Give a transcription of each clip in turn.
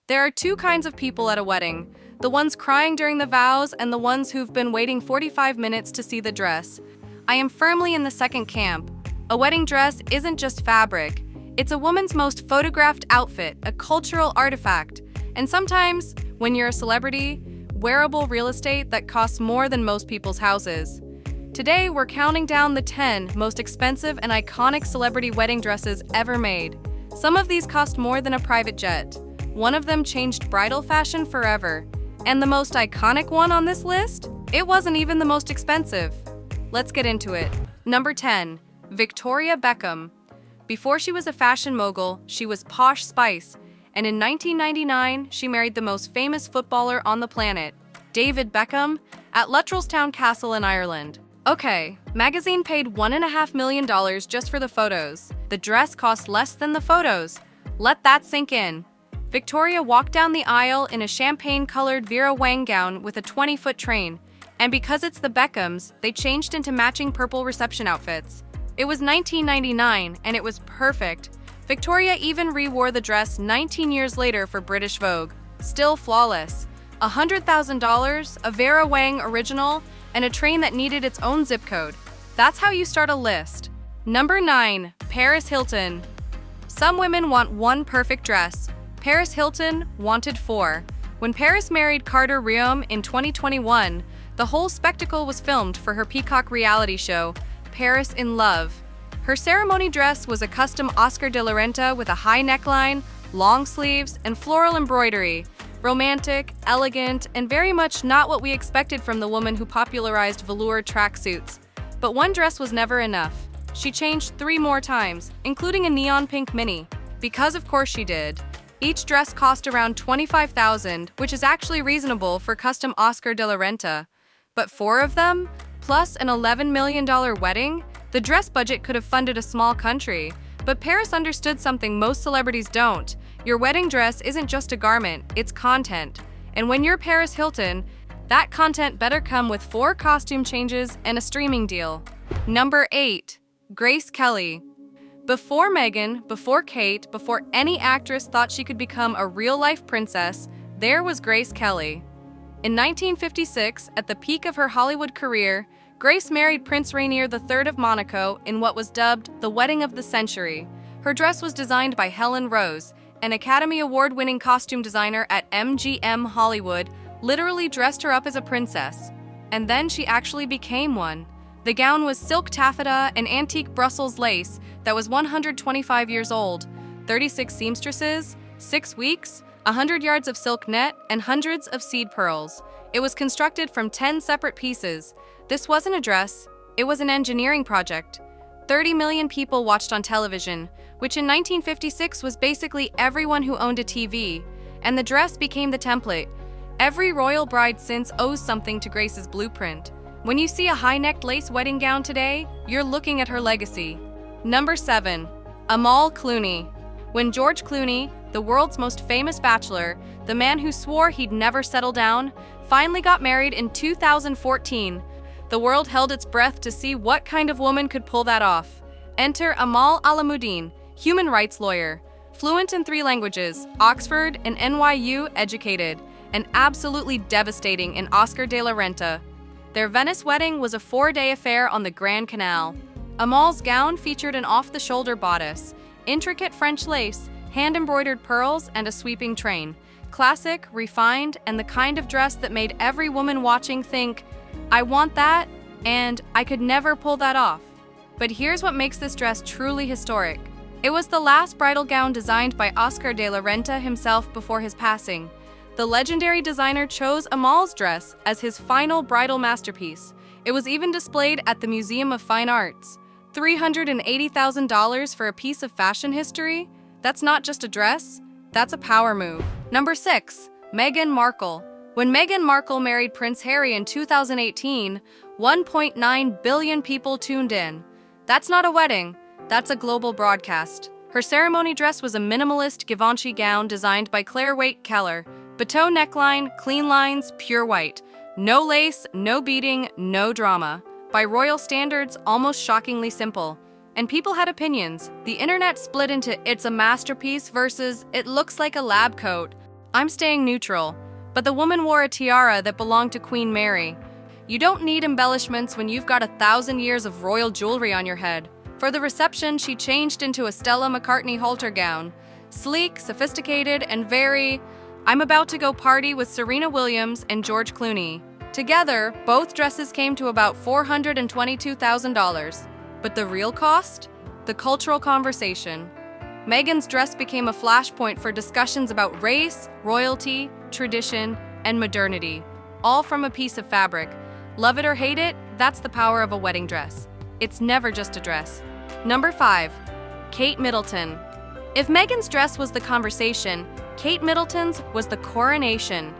There are two kinds of people at a wedding: the ones crying during the vows and the ones who've been waiting 45 minutes to see the dress. I am firmly in the second camp. A wedding dress isn't just fabric. It's a woman's most photographed outfit, a cultural artifact, and sometimes, when you're a celebrity, wearable real estate that costs more than most people's houses. Today, we're counting down the 10 most expensive and iconic celebrity wedding dresses ever made. Some of these cost more than a private jet. One of them changed bridal fashion forever. And the most iconic one on this list? It wasn't even the most expensive. Let's get into it. Number 10. Victoria Beckham. Before she was a fashion mogul, she was posh spice, and in 1999, she married the most famous footballer on the planet, David Beckham, at Luttrellstown Castle in Ireland. Okay, magazine paid $1.5 million just for the photos. The dress cost less than the photos. Let that sink in. Victoria walked down the aisle in a champagne-colored Vera Wang gown with a 20-foot train, and because it's the Beckhams, they changed into matching purple reception outfits. It was 1999, and it was perfect. Victoria even re-wore the dress 19 years later for British Vogue. Still flawless. $100,000, a Vera Wang original, and a train that needed its own zip code. That's how you start a list. Number 9. Paris Hilton. Some women want one perfect dress. Paris Hilton wanted 4. When Paris married Carter Reum in 2021, the whole spectacle was filmed for her Peacock reality show, Paris in Love. Her ceremony dress was a custom Oscar de la Renta with a high neckline, long sleeves, and floral embroidery. Romantic, elegant, and very much not what we expected from the woman who popularized velour tracksuits. But one dress was never enough. She changed 3 more times, including a neon pink mini. Because of course she did. Each dress cost around $25,000, which is actually reasonable for custom Oscar de la Renta. But 4 of them, plus an $11 million wedding, the dress budget could have funded a small country. But Paris understood something most celebrities don't. Your wedding dress isn't just a garment, it's content. And when you're Paris Hilton, that content better come with 4 costume changes and a streaming deal. Number 8. Grace Kelly. Before Meghan, before Kate, before any actress thought she could become a real-life princess, there was Grace Kelly. In 1956, at the peak of her Hollywood career, Grace married Prince Rainier III of Monaco in what was dubbed the wedding of the century. Her dress was designed by Helen Rose, an Academy Award-winning costume designer at MGM Hollywood, literally dressed her up as a princess. And then she actually became one. The gown was silk taffeta and antique Brussels lace that was 125 years old, 36 seamstresses, 6 weeks, 100 yards of silk net, and hundreds of seed pearls. It was constructed from 10 separate pieces. This wasn't a dress, it was an engineering project. 30 million people watched on television, which in 1956 was basically everyone who owned a TV, and the dress became the template. Every royal bride since owes something to Grace's blueprint. When you see a high-necked lace wedding gown today, you're looking at her legacy. Number 7. Amal Clooney. When George Clooney, the world's most famous bachelor, the man who swore he'd never settle down, finally got married in 2014, the world held its breath to see what kind of woman could pull that off. Enter Amal Alamuddin, human rights lawyer, fluent in 3 languages, Oxford and NYU educated, and absolutely devastating in Oscar de la Renta. Their Venice wedding was a 4-day affair on the Grand Canal. Amal's gown featured an off-the-shoulder bodice, intricate French lace, hand-embroidered pearls, and a sweeping train. Classic, refined, and the kind of dress that made every woman watching think, I want that, and I could never pull that off. But here's what makes this dress truly historic. It was the last bridal gown designed by Oscar de la Renta himself before his passing. The legendary designer chose Amal's dress as his final bridal masterpiece. It was even displayed at the Museum of Fine Arts. $380,000 for a piece of fashion history? That's not just a dress, that's a power move. Number 6. Meghan Markle. When Meghan Markle married Prince Harry in 2018, 1.9 billion people tuned in. That's not a wedding, that's a global broadcast. Her ceremony dress was a minimalist Givenchy gown designed by Claire Waite Keller. Bateau neckline, clean lines, pure white. No lace, no beading, no drama. By royal standards, almost shockingly simple. And people had opinions. The internet split into it's a masterpiece versus it looks like a lab coat. I'm staying neutral, but the woman wore a tiara that belonged to Queen Mary. You don't need embellishments when you've got 1,000 years of royal jewelry on your head. For the reception, she changed into a Stella McCartney halter gown. Sleek, sophisticated, and very, I'm about to go party with Serena Williams and George Clooney. Together, both dresses came to about $422,000. But the real cost? The cultural conversation. Meghan's dress became a flashpoint for discussions about race, royalty, tradition, and modernity, all from a piece of fabric. Love it or hate it, that's the power of a wedding dress. It's never just a dress. Number 5. Kate Middleton. If Meghan's dress was the conversation, Kate Middleton's was the coronation.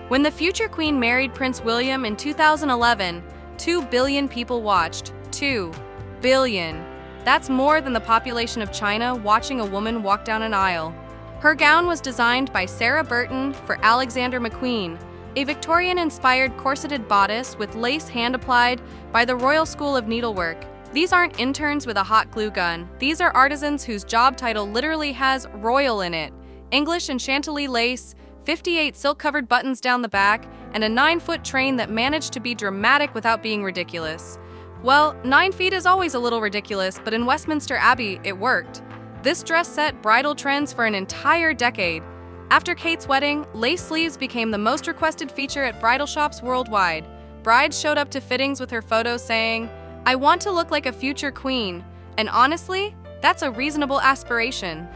When the future queen married Prince William in 2011, 2 billion people watched. 2 billion. That's more than the population of China watching a woman walk down an aisle. Her gown was designed by Sarah Burton for Alexander McQueen, a Victorian-inspired corseted bodice with lace hand-applied by the Royal School of Needlework. These aren't interns with a hot glue gun. These are artisans whose job title literally has royal in it. English and Chantilly lace, 58 silk-covered buttons down the back, and a 9-foot train that managed to be dramatic without being ridiculous. Well, 9 feet is always a little ridiculous, but in Westminster Abbey, it worked. This dress set bridal trends for an entire decade. After Kate's wedding, lace sleeves became the most requested feature at bridal shops worldwide. Brides showed up to fittings with her photos saying, "I want to look like a future queen." And honestly, that's a reasonable aspiration.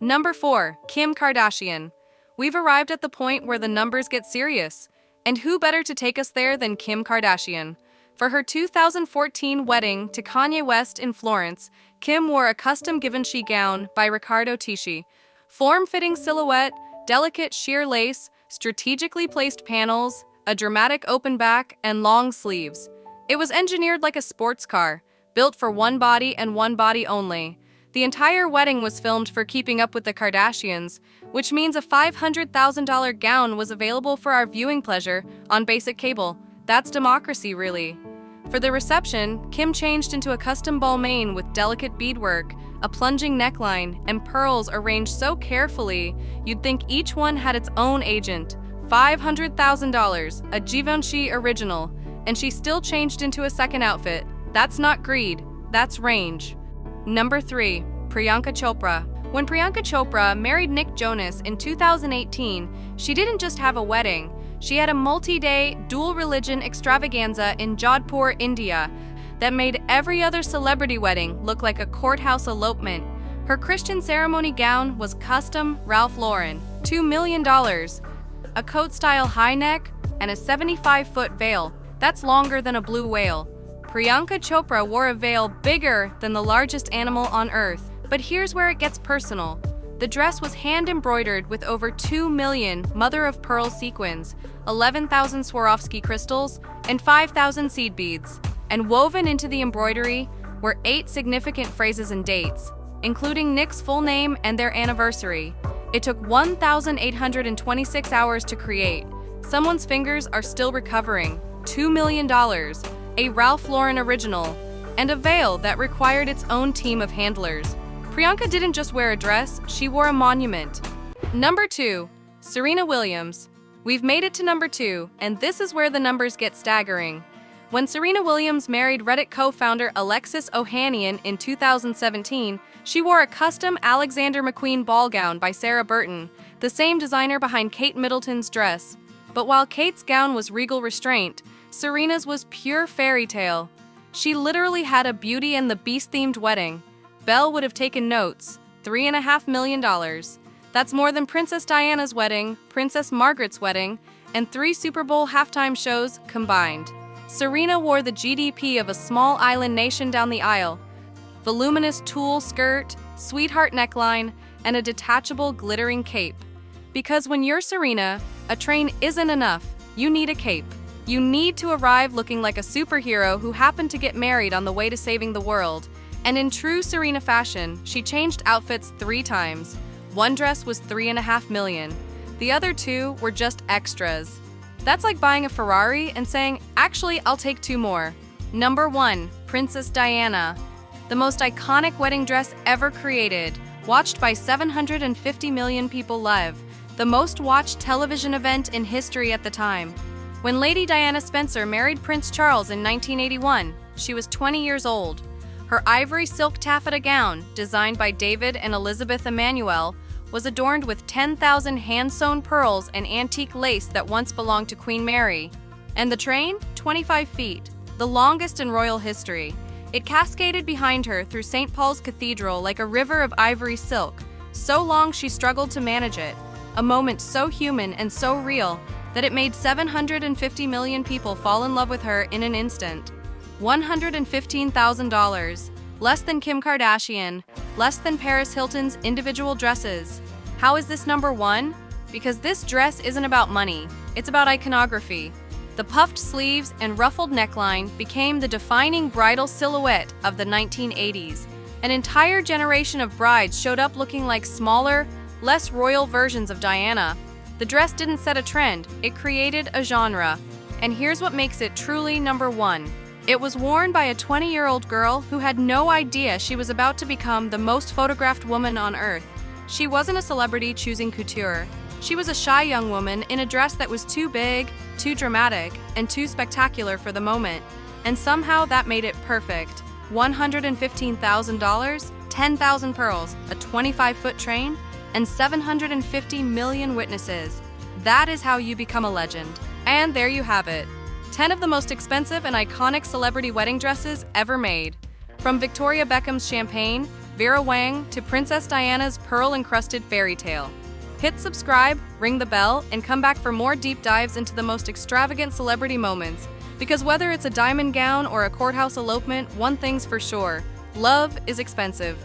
Number 4. Kim Kardashian. We've arrived at the point where the numbers get serious. And who better to take us there than Kim Kardashian? For her 2014 wedding to Kanye West in Florence, Kim wore a custom Givenchy gown by Riccardo Tisci. Form-fitting silhouette, delicate sheer lace, strategically placed panels, a dramatic open back, and long sleeves. It was engineered like a sports car, built for one body and one body only. The entire wedding was filmed for Keeping Up with the Kardashians, which means a $500,000 gown was available for our viewing pleasure on basic cable. That's democracy, really. For the reception, Kim changed into a custom balmain with delicate beadwork, a plunging neckline, and pearls arranged so carefully you'd think each one had its own agent. $500,000, a Givenchy original, and she still changed into a second outfit. That's not greed, that's range. Number 3. Priyanka Chopra. When Priyanka Chopra married Nick Jonas in 2018, she didn't just have a wedding. She had a multi-day, dual-religion extravaganza in Jodhpur, India, that made every other celebrity wedding look like a courthouse elopement. Her Christian ceremony gown was custom Ralph Lauren, $2 million, a coat-style high neck, and a 75-foot veil. That's longer than a blue whale. Priyanka Chopra wore a veil bigger than the largest animal on Earth. But here's where it gets personal. The dress was hand-embroidered with over 2 million mother-of-pearl sequins, 11,000 Swarovski crystals, and 5,000 seed beads. And woven into the embroidery were 8 significant phrases and dates, including Nick's full name and their anniversary. It took 1,826 hours to create. Someone's fingers are still recovering. $2 million, a Ralph Lauren original, and a veil that required its own team of handlers. Priyanka didn't just wear a dress, she wore a monument. Number 2. Serena Williams. We've made it to number 2, and this is where the numbers get staggering. When Serena Williams married Reddit co-founder Alexis Ohanian in 2017, she wore a custom Alexander McQueen ball gown by Sarah Burton, the same designer behind Kate Middleton's dress. But while Kate's gown was regal restraint, Serena's was pure fairy tale. She literally had a Beauty and the Beast-themed wedding. Belle would have taken notes. $3.5 million. That's more than Princess Diana's wedding, Princess Margaret's wedding, and 3 Super Bowl halftime shows combined. Serena wore the GDP of a small island nation down the aisle. Voluminous tulle skirt, sweetheart neckline, and a detachable glittering cape. Because when you're Serena, a train isn't enough. You need a cape. You need to arrive looking like a superhero who happened to get married on the way to saving the world. And in true Serena fashion, she changed outfits 3 times. One dress was $3.5 million. The other 2 were just extras. That's like buying a Ferrari and saying, actually, I'll take 2 more. Number 1. Princess Diana. The most iconic wedding dress ever created, watched by 750 million people live. the most watched television event in history at the time. When Lady Diana Spencer married Prince Charles in 1981, she was 20 years old. Her ivory silk taffeta gown, designed by David and Elizabeth Emanuel, was adorned with 10,000 hand-sewn pearls and antique lace that once belonged to Queen Mary. And the train? 25 feet, the longest in royal history. It cascaded behind her through St. Paul's Cathedral like a river of ivory silk, so long she struggled to manage it, a moment so human and so real that it made 750 million people fall in love with her in an instant. $115,000, less than Kim Kardashian, less than Paris Hilton's individual dresses. How is this number one? Because this dress isn't about money, it's about iconography. The puffed sleeves and ruffled neckline became the defining bridal silhouette of the 1980s. An entire generation of brides showed up looking like smaller, less royal versions of Diana. The dress didn't set a trend, it created a genre. And here's what makes it truly number one. It was worn by a 20-year-old girl who had no idea she was about to become the most photographed woman on earth. She wasn't a celebrity choosing couture. She was a shy young woman in a dress that was too big, too dramatic, and too spectacular for the moment. And somehow that made it perfect. $115,000, 10,000 pearls, a 25-foot train, and 750 million witnesses. That is how you become a legend. And there you have it. 10 of the most expensive and iconic celebrity wedding dresses ever made. From Victoria Beckham's champagne, Vera Wang, to Princess Diana's pearl-encrusted fairy tale. Hit subscribe, ring the bell, and come back for more deep dives into the most extravagant celebrity moments. Because whether it's a diamond gown or a courthouse elopement, one thing's for sure: love is expensive.